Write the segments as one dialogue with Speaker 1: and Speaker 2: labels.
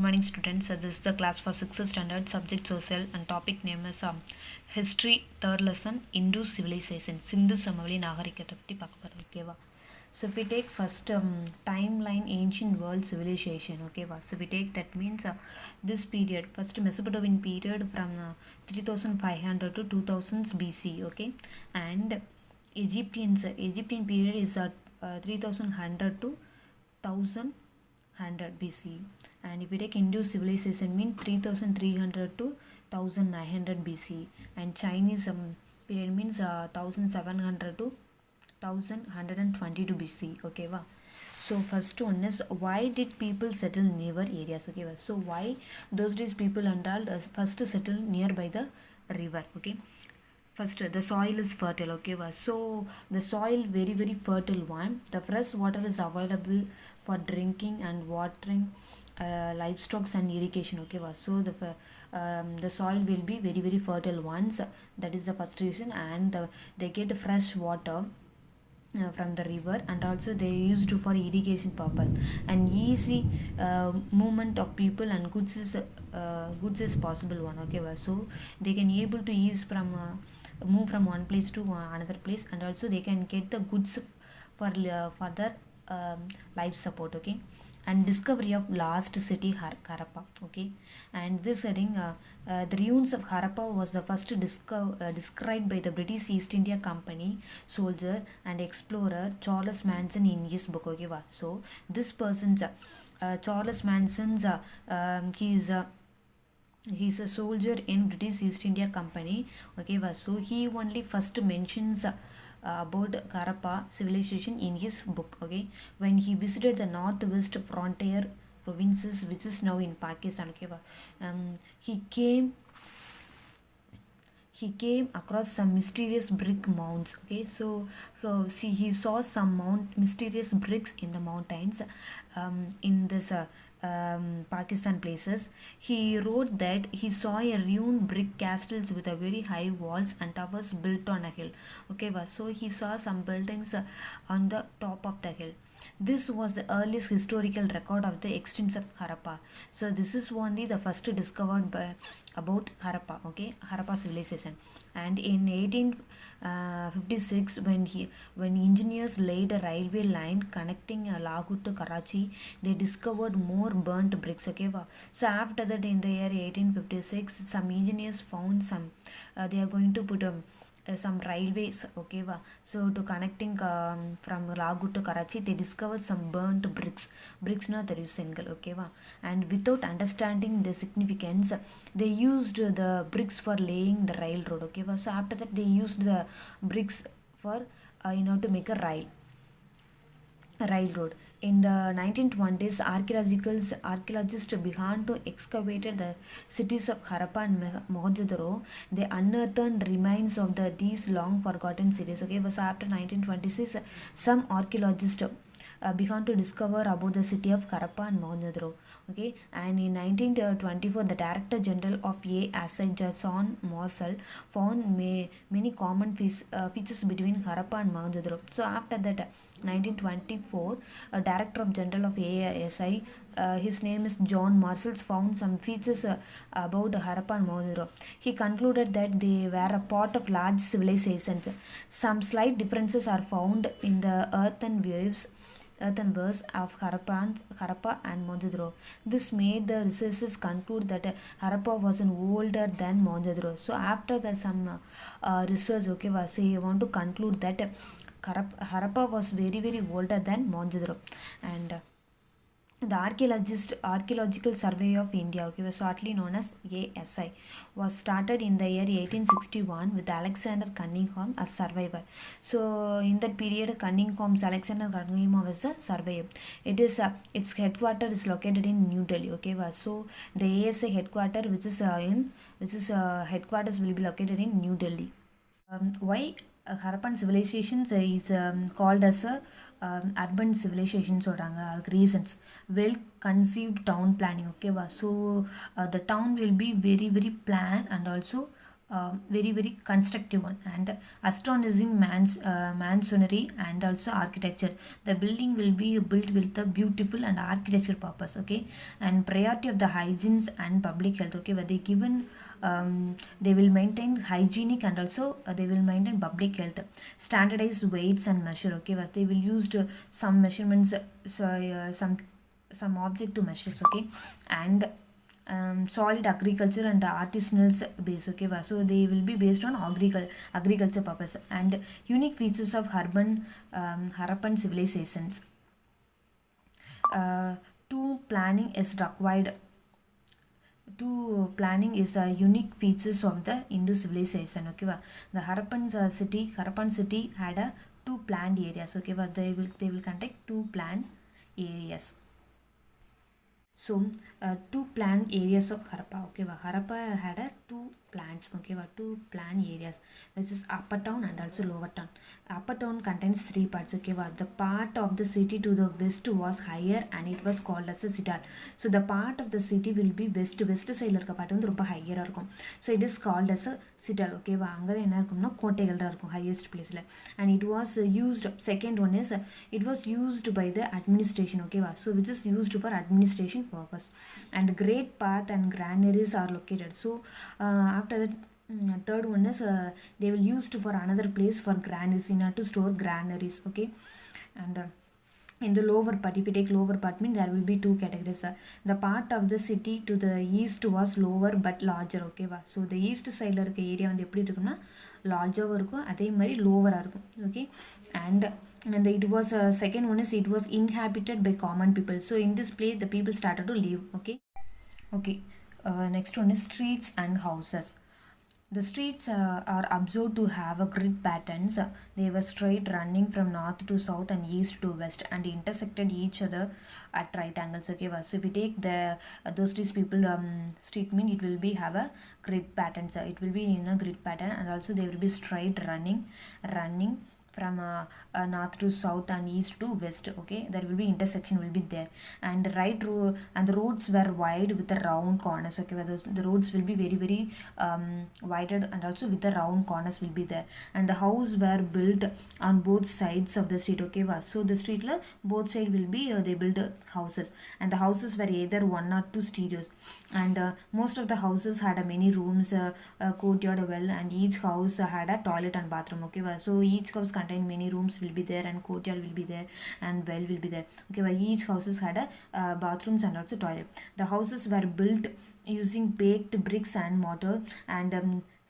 Speaker 1: morning students. This is the class for 6th standard subject social and topic name is history third lesson Hindu civilization சிந்து சமவெளி நாகரிகத்தை பற்றி பார்க்க போகிறோம் ஓகேவா. So if we take first timeline ancient world civilization okay so we take that means this period first Mesopotamian period from 3500 to 2000 BC okay, and Egyptian period is 3100 to 1100 BC, and if we take Hindu civilization mean 3300 to 1900 BC, and Chinese period means 1700 to 1122 BC okay va. So first one is why did people settle near areas okay va. So why those days people and all first settle nearby the river okay. First the soil is fertile okay va. So the soil very fertile one, the fresh water is available for drinking and watering livestock and irrigation okay va. So the soil will be very fertile ones, that is the first reason, and they get fresh water from the river, and also they used for irrigation purpose, and easy movement of people and goods is possible one okay va. So they can able to ease from move from one place to another place, and also they can get the goods for further life support okay. And discovery of last city Harappa okay, and this heading the ruins of Harappa was the first described by the British East India Company soldier and explorer Charles Manson in his book okay va. So this person's Charles Manson's he's a soldier in British East India Company okay va. So he only first mentions about Harappa civilization in his book okay, when he visited the northwest frontier provinces which is now in Pakistan okay va. He came across some mysterious brick mounds okay. So see, he saw some mysterious bricks in the mountains in this Pakistan places. He wrote that he saw a ruined brick castles with a very high walls and towers built on a hill okay va. So he saw some buildings on the top of the hill. This was the earliest historical record of the extent of Harappa. So this is only the first discovered by about Harappa okay, Harappa civilization. And in 1856 when engineers laid a railway line connecting Lahore to Karachi, they discovered more burnt bricks okay va. So after that in the year 1856 some engineers found some they are going to put some railways okay va. So to connecting from Lahore to Karachi, they discovered some burnt bricks not the single okay va. And without understanding the significance, they used the bricks for laying the railroad okay va. So after that they used the bricks for to make a railroad. In the 1920s, archaeologists began to excavate the cities of Harappa and Mohenjo-daro. They unearthed remains of these long forgotten cities. Okay, so after 1926, some archaeologists began to discover about the city of Harappa and Mohenjo-daro. Okay, and in 1924, the Director General of ASI, John Marshall, found many common features between Harappa and Mohenjo-daro. So after that, 1924, a Director General of ASI, his name is John Marshall, found some features about Harappa and Mohenjo-daro. He concluded that they were a part of large civilizations. Some slight differences are found in the earthenwares of Harappa and Mohenjo-daro. This made the researchers conclude that Harappa was older than Mohenjo-daro. So after the some research okay was say want to conclude that Harappa was very older than Mohenjo-daro. And the Archaeological Survey of India okay, was shortly known as ASI, was started in the year 1861 with Alexander Cunningham as surveyor. So in that period Alexander Cunningham was a surveyor. Its headquarters is located in New Delhi okay. So the ASI headquarters which is headquarters will be located in New Delhi. Why Harappan civilizations is called as a urban civilization சொல்கிறாங்க. அதுக்கு reasons well conceived town planning ஓகேவா. So the town will be very plan and also very very constructive one, and astonishing masonry and also architecture. The building will be built with a beautiful and architecture purpose, okay. And priority of the hygiene and public health, okay, where they given they will maintain hygienic and also they will maintain public health. Standardized weights and measure, okay, was they will use some measurements, some object to measures, okay. And solid agriculture and artisanal base, okay. So they will be based on agriculture purpose. And unique features of Harappan civilizations. To planning is required. To planning is a unique features of the Hindu civilization, okay. The Harappan city had a two planned areas, okay. They will conduct two planned areas. So two planned areas of Harappa, okay. Harappa had a two plants, okay. Two planned areas, which is upper town and also lower town. Upper town contains three parts, okay. The part of the city to the west was higher and it was called as a citadel. So the part of the city will be west side la irukka part vandu romba higher irukum, so it is called as a citadel, okay. Anga enna irukumna kotaigal da irukum highest place la. And it was used, second one is it was used by the administration, okay. So which is used for administration purpose. And great path and granaries are located. So after that, third one is they will use for another place for granaries, in order to store granaries, okay. And in the lower part, if you take lower part, means there will be two categories. The part of the city to the east was lower but larger, okay. So the east side la irukka area வந்து எப்படி இருக்கும்னா larger இருக்கும், அதே மாதிரி lower இருக்கும், okay. And it was second one is it was inhabited by common people. So in this place the people started to live, okay. Next one is streets and houses. The streets are observed to have a grid patterns. They were straight, running from north to south and east to west, and intersected each other at right angles, okay. So if we take the those streets people street mean it will be have a grid patterns. It will be in a grid pattern, and also they will be straight, running from north to south and east to west, okay. There will be intersection will be there. And and the roads were wide with the round corners, okay. The roads will be very very widened and also with the round corners will be there. And the house were built on both sides of the street, okay. So the street la both side will be they build houses, and the houses were either one or two stereos. And most of the houses had many rooms, courtyard, well, and each house had a toilet and bathroom, okay. So each house contain many rooms will be there, and courtyard will be there, and well will be there, okay. Each houses had a bathrooms and also toilet. The houses were built using baked bricks and mortar, and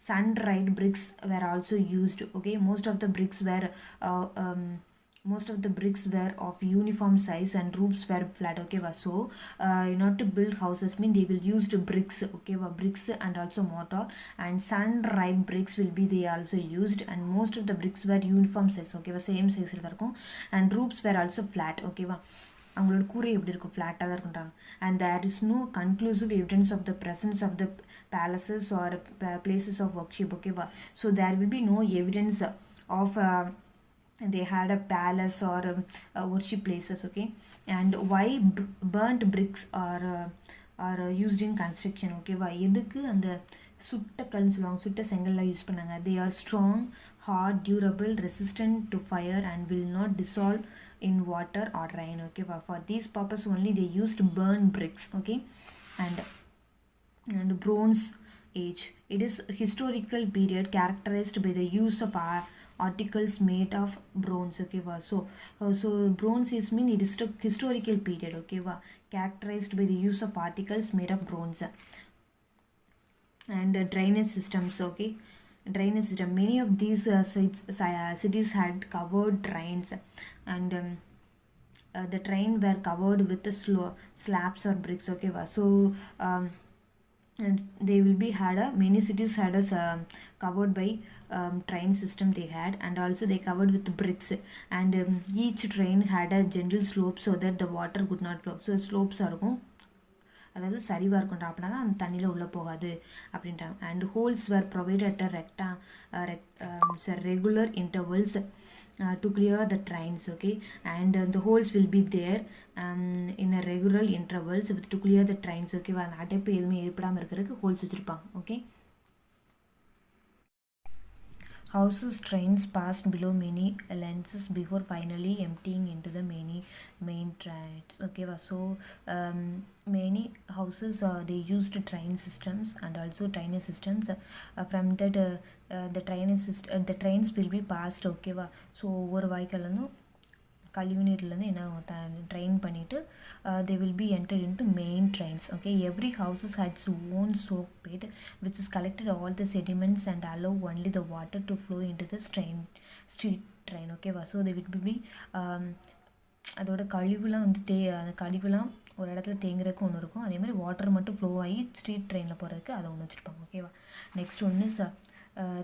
Speaker 1: sun-dried bricks were also used, okay. Most of the bricks were of uniform size and roofs were flat, okay. So in order to build houses mean they will use bricks, okay. Bricks and also mortar, and sun-dried bricks will be they also used. And most of the bricks were uniform size, okay. Same size la irukum. And roofs were also flat, okay. அவங்களோட கூரை எப்படி இருக்கும், ஃப்ளாட்டாக தான் இருக்குன்றாங்க. And there is no conclusive evidence of the presence of the palaces or places of worship, ஓகேவா. So there will be no evidence of they had a palace or worship places, okay. And why burnt bricks are used in construction, okay. எதுக்கு அந்த சுட்ட கல்னு சொல்லுவாங்க, சுட்ட செங்கல்லாம் use பண்ணாங்க. They are strong, hard, durable, resistant to fire, and will not dissolve in water or rain, okay. For this purpose only they used burnt bricks, okay. And Bronze Age, it is a historical period characterized by the use of articles made of bronze, okay. So bronze is mean it is a historical period, okay. Characterized by the use of articles made of bronze. And drainage systems, okay. Drainage system, many of these cities had covered drains, and the drain were covered with the slabs or bricks, okay. So and they will be had many cities had covered by train system they had, and also they covered with bricks. And each train had a gentle slope so that the water could not flow. So slopes இருக்கும், அதாவது சரிவாக இருக்கும்டா, அப்படின்னா தான் அந்த தண்ணியில் உள்ளே போகாது அப்படின்ட்டாங்க. And holes were provided regular intervals to clear the trains, okay. And the holes will be there in a regular intervals to clear the trains, okay. அந்த அடைப்பு எதுவுமே ஏற்படாமல் இருக்கிறதுக்கு ஹோல்ஸ் வச்சுருப்பாங்க, okay. Houses trains passed below many lenses before finally emptying into the many main trains. Okay, so many houses they used train systems and also train systems. From that the trains will be passed. Okay, so over vehicle கழிவுநீர்லேருந்து என்ன train பண்ணிவிட்டு they will be entered into main trains. Okay, every houses had its own soak pit which is collected all the sediments and allow only the water to flow into the street train. Okay, so they will be அதோட கழிவுலாம் வந்து அந்த கழிவுலாம் ஒரு இடத்துல தேங்குறதுக்கு ஒன்று இருக்கும், அதே மாதிரி water மட்டும் ஃப்ளோ ஆகி ஸ்ட்ரீட் ட்ரெயினில் போகிறதுக்கு அதை ஒன்று வச்சுருப்பாங்க. ஓகேவா, நெக்ஸ்ட் ஒன்று is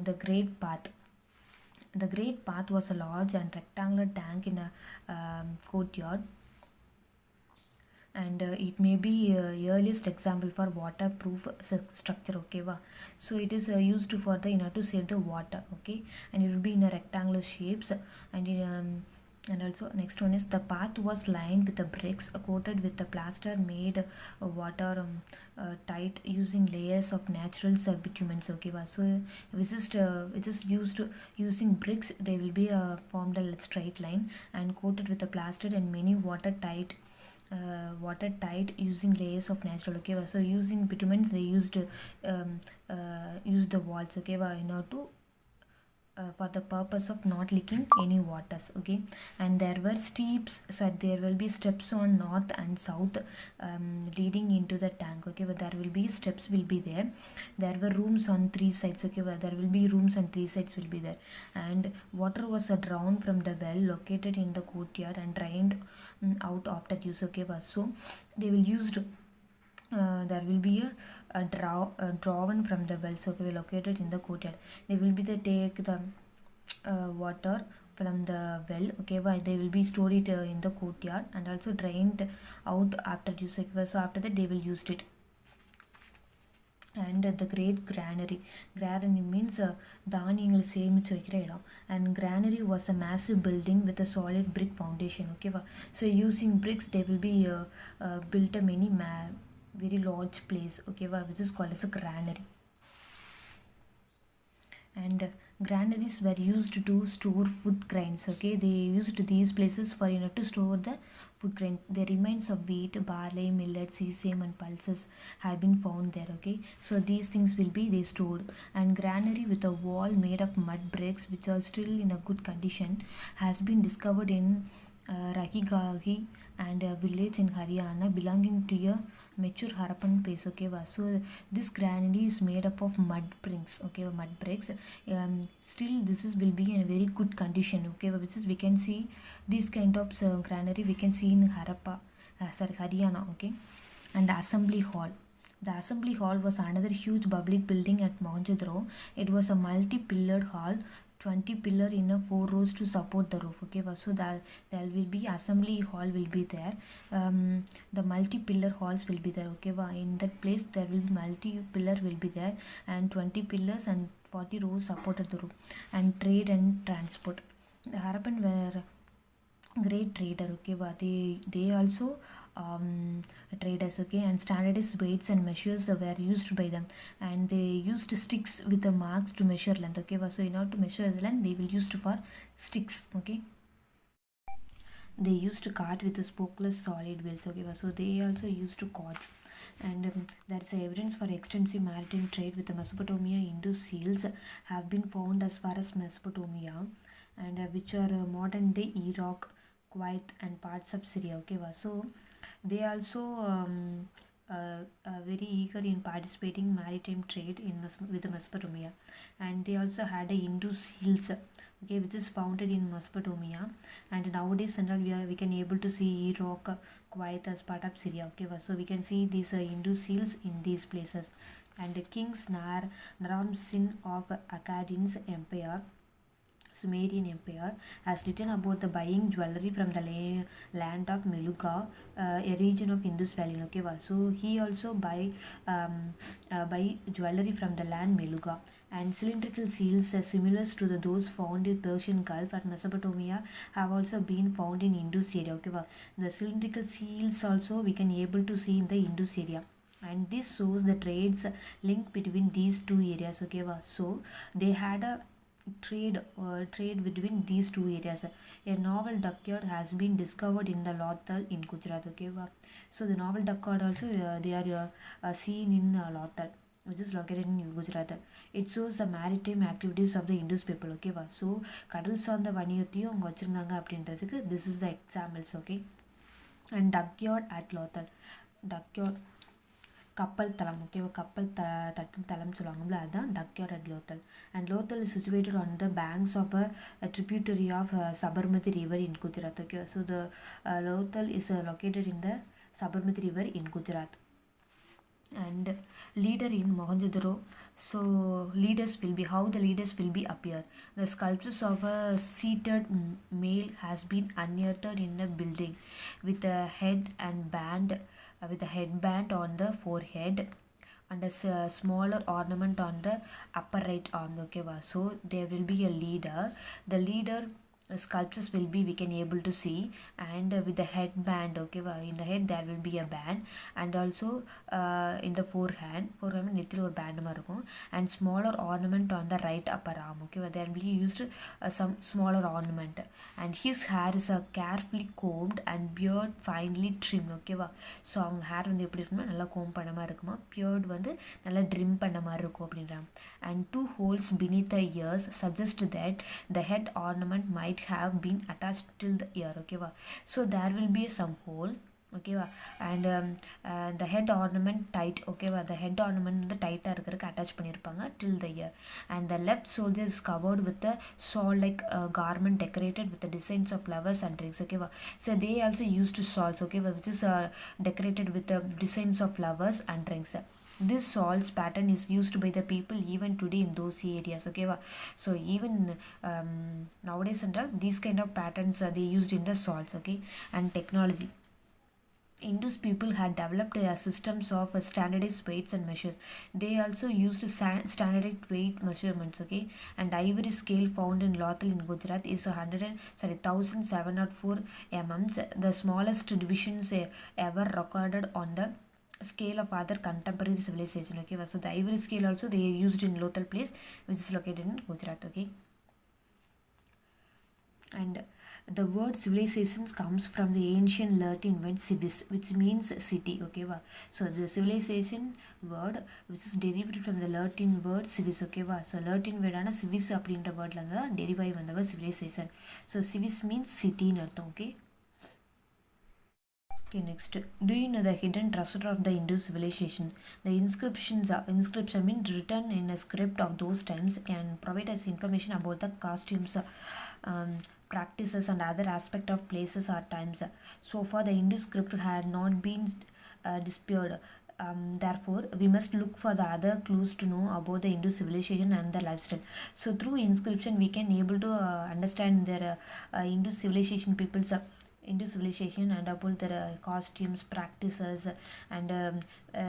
Speaker 1: the great path. The great path was a large and rectangular tank in a courtyard, and it may be earliest example for waterproof structure. Okay, so it is used for the to save the water. Okay, and it will be in a rectangular shapes, and also next one is the path was lined with the bricks coated with the plaster made water tight using layers of natural bitumens. Okay, so which is used using bricks. They will be formed a straight line and coated with the plaster and many watertight using layers of natural. Okay, so using bitumens they used the walls. Okay, in order to for the purpose of not leaking any waters. Okay, and there were steeps, so there will be steps on north and south leading into the tank. Okay, but there will be steps will be there. There were rooms on three sides. Okay, but there will be rooms on three sides will be there, and water was drawn from the well located in the courtyard and drained out after use. Okay, so they will use there will be a drawn from the wells. Okay, located in the courtyard. They will be the take the water from the well. Okay, they will be stored it in the courtyard and also drained out after use. Okay, so after that they will use it. And the great granary means தானியங்களை சேமிச்சு வைக்கிற இடம். And granary was a massive building with a solid brick foundation. Okay, so using bricks they will be built a many very large place. Okay, which is called as a granary. And granaries were used to store food grains. Okay, they used these places for to store the food grain. The remains of wheat, barley, millet, sesame and pulses have been found there. Okay, so these things will be they stored. And granary with a wall made of mud bricks which are still in a good condition has been discovered in Rakhigarhi and a village in Haryana belonging to a mature Harappan place. Okay, so this granary is made up of mud bricks. Okay, mud bricks. Still this is will be in a very good condition. Okay, which is we can see this kind of granary we can see in Haryana. Okay, and assembly hall. The assembly hall was another huge public building at Mohenjo-daro. It was a multi-pillared hall, 20 pillar in a 4 rows to support the roof. Okay, so that there will be assembly hall will be there. The multi-pillar halls will be there. Okay, in that place there will be multi-pillar will be there and 20 pillars and 40 rows supported the roof. And trade and transport. The Harappan were great trader. Okay, they also traders. Okay, and standardized weights and measures were used by them, and they used sticks with the marks to measure length. Okay, so in order to measure the length they will use for sticks. Okay, they used to cart with the spokeless solid wheels. Okay, so they also used carts. And there is evidence for extensive maritime trade with the Mesopotamia. Indus seals have been found as far as Mesopotamia, and which are modern day Iraq, Kuwait and parts of Syria. Okay, so they also very eager in participating maritime trade with the Mesopotamia. And they also had a Indus seals. Okay, which is founded in Mesopotamia, and nowadays we can able to see Iraq, Kuwait as part of Syria. Okay, so we can see these Indus seals in these places. And Kings Naram-Sin of Akkadian Empire, Sumerian Empire, has written about the buying jewelry from the land of Meluga, a region of Indus Valley. Okay, so he also buy jewelry from the land Meluga. And cylindrical seals similar to those found in Persian Gulf and Mesopotamia have also been found in Indus area. Okay, the cylindrical seals also we can able to see in the Indus area. And this shows the trades link between these two areas. Okay, so they had a trade between these two areas. A novel duckyaard has been discovered in the Lothal in Gujarat. Okay, so the novel duckyaard also they are seen in Lothal, which is located in Gujarat. It shows the maritime activities of the Indus people. Okay, so கடல் சார்ந்த வணிகத்தையும் அவங்க வச்சுருந்தாங்க அப்படின்றதுக்கு this is the examples. Okay, and duckyaard at Lothal. Duckyaard கப்பல் தளம். ஓகேவா, கப்பல் தட்டும் தளம் சொல்லுவாங்கல்ல, அதுதான் dockyard at Lothal. And Lothal is situated on the banks of a tributary of Sabarmati river in Gujarat. Okay, so the Lothal is located in the Sabarmati river in Gujarat. And leader in Mohenjo-daro. So leaders will be, how the leaders will be appear. The sculptures of a seated male has been unearthed in a building with a head and band, with a headband on the forehead and a smaller ornament on the upper right arm. Okay, so there will be a leader. The leader sculptures will be, we can able to see, and with the headband. Okay, in the head there will be a band, and also in the forehand நெத்தில ஒரு pant மாதிரி இருக்கும், and smaller ornament on the right upper arm. Okay, there will be used some smaller ornament, and his hair is carefully combed and beard finely trimmed. ஓகேவா, so அவங்க hair வந்து எப்படி இருக்குன்னா நல்லா கோம் பண்ண மாதிரி இருக்குமா, பியர்ட் வந்து நல்லா ட்ரிம் பண்ண மாதிரி இருக்கும் அப்படின்றாங்க. And 2 holes beneath the ears suggest that the head ornament might have been attached till the ear. Okay, so there will be some hole. Okay, and the head ornament tight. Okay, the head ornament வந்து டைட்டாக இருக்கிறதுக்கு attach பண்ணியிருப்பாங்க till the ear. And the left shoulder is covered with a shawl like garment decorated with the designs of flowers and rings. Okay, so they also used shawls. Okay, which is decorated with the designs of flowers and rings. This shawls pattern is used by the people even today in those areas. Okay, so even nowadays and all these kind of patterns they used in the shawls. Okay, and technology. Indus people had developed systems of standardized weights and measures. They also used standardized weight measurements. Okay, and ivory scale found in Lothal in Gujarat is 1704 mm, the smallest divisions ever recorded on the scale of other contemporary civilization. Okay, so the ivory scale also they used in Lothal place, which is located in Gujarat. Okay, and the word civilizations comes from the ancient Latin word civis, which means city. Okay, so the civilization word which is derived from the Latin word civis. Okay, so Latin word ana civis அப்படின்ற வேர்ட்ல இருந்து தான் derive ஆகி வந்தவ civilization. So civis means city ன்னு அர்த்தம். Okay, okay, next, do you know the hidden treasure of the Indus civilization? The inscription mean written in a script of those times can provide us information about the costumes, practices and other aspect of places or times. So far the Indus script had not been disappeared. Therefore we must look for the other clues to know about the Indus civilization and the lifestyle. So through inscription we can able to understand their Indus civilization people's Indus civilization and about their costumes, practices and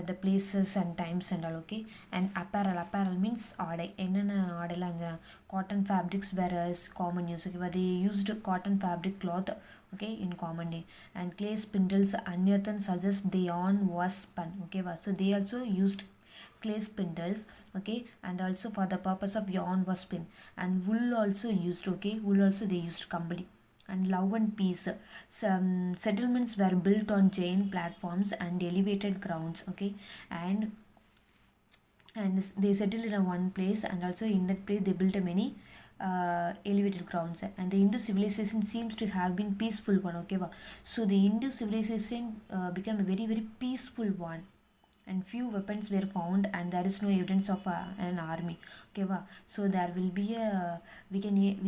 Speaker 1: the places and times and all. Okay, and apparel means ஆடை. என்னென்ன ஆடைலாம் cotton fabrics were common use. Okay, they used cotton fabric cloth. Okay, in common day. And clay spindles unearthed suggest the yarn was spun. Okay, so they also used clay spindles. Okay, and also for the purpose of yarn was spin. And wool also used. Okay, wool also they used company. And love and peace. Some settlements were built on giant platforms and elevated grounds. Okay, and they settled in one place, and also in that place they built many elevated grounds. And the Indus civilization seems to have been peaceful one. Okay, so the Indus civilization became a very very peaceful one, and few weapons were found, and there is no evidence of an army. Okay, so there will be a we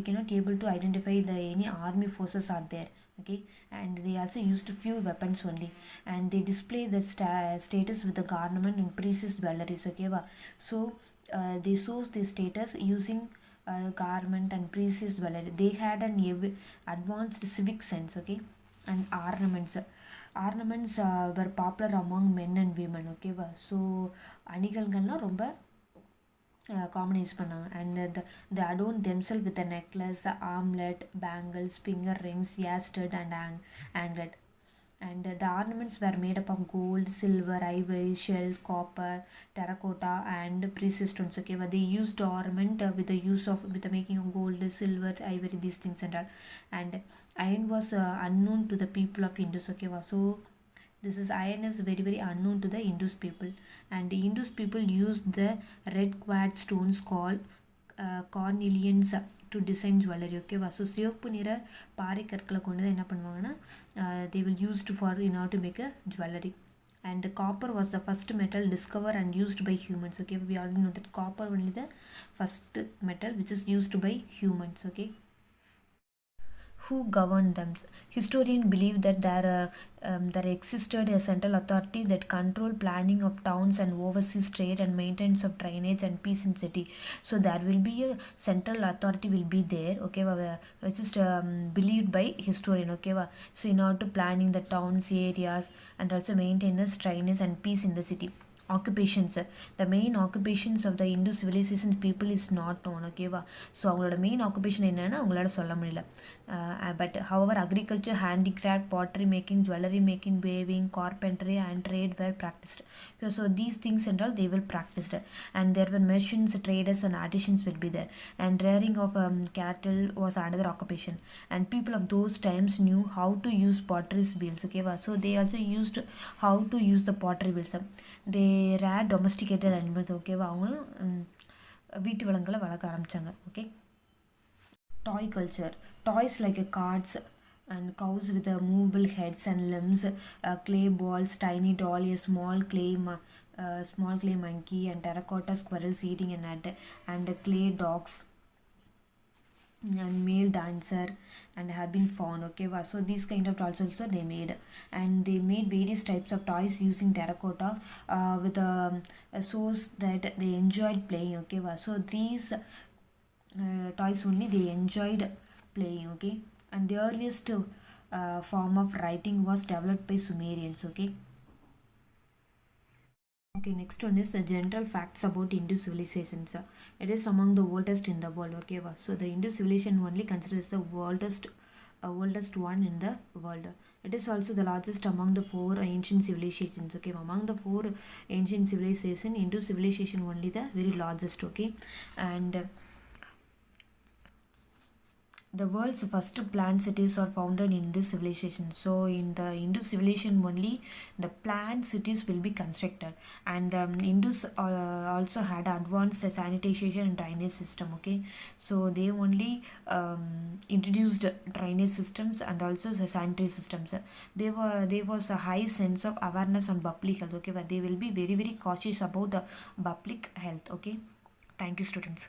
Speaker 1: cannot able to identify the any army forces are there. Okay, and they also used few weapons only, and they display the status with the garment and precious jewelries. Okay, so they shows the status using garment and precious jewelry. They had an advanced civic sense. Okay, and ornaments were popular among men and women. Okay, so அணிகள்கள்லாம் ரொம்ப common use பண்ணாங்க. And the adorn themselves with a necklace, armlet, bangles, finger rings, ear stud and anklet. and the ornaments were made up of gold, silver, ivory, shells, copper, terracotta, and precious stones. Okay, but they used ornament with the use of with the making of gold, silver, ivory, these things and all. And iron was unknown to the people of Indus. Okay, so this is iron is very unknown to the Indus people, and the Indus people used the red quartz stones called cornelians to design jewelry. ஓகேவா so சிவப்பு நிற பாறை கற்களை கொண்டு தான் என்ன பண்ணுவாங்கன்னா they will used for in order to make a jewelry. And copper was the first metal discovered and used by humans. Okay, we already know that copper only the first metal which is used by humans. Okay, who governed them? Historians believe that there existed a central authority that controlled planning of towns and overseas trade and maintenance of drainage and peace in city. So there will be a central authority will be there. Okay, which is believed by historian. Okay, so in order to planning the towns areas and also maintenance drainage and peace in the city. Occupations, the main occupations of the Indus civilization people is not known. Okay va, so அவங்களோட main occupation என்னன்னா அவங்களால சொல்ல முடியல. But however agriculture, handicraft, pottery making, jewelry making, weaving, carpentry and trade were practiced. So these things and all they will practiced, and there were merchants, traders and artisans will be there, and rearing of cattle was another occupation, and people of those times knew how to use pottery wheels. Okay va, so they also used how to use the pottery wheels. They reared domesticated animals. ஓகேவா அவங்களும் வீட்டு விலங்குகளை வளர்க்க ஆரம்பித்தாங்க. Okay, toy culture, toys like cards and cows with movable heads and limbs, clay balls, tiny doll, a small clay monkey, and terracotta squirrels eating a nut, and clay dogs and male dancer and have been found. Okay, so these kind of toys also they made, and they made various types of toys using terracotta with a source that they enjoyed playing. Okay, so these toys only they enjoyed playing. Okay, and the earliest form of writing was developed by Sumerians. Okay, next one is the general facts about Indus civilizations. It is among the oldest in the world. Okay, so the Indus civilization only considered as the oldest one in the world. It is also the largest among the four ancient civilizations. Okay, among the four ancient civilizations, Indus civilization only the very largest. Okay, and the world's first planned cities are founded in this civilization. So in the Indus civilization only the planned cities will be constructed, and Indus also had advanced sanitation and drainage system. Okay, so they only introduced drainage systems and also the sanitary systems. There was a high sense of awareness on public health. Okay, but they will be very cautious about the public health. Okay, thank you students.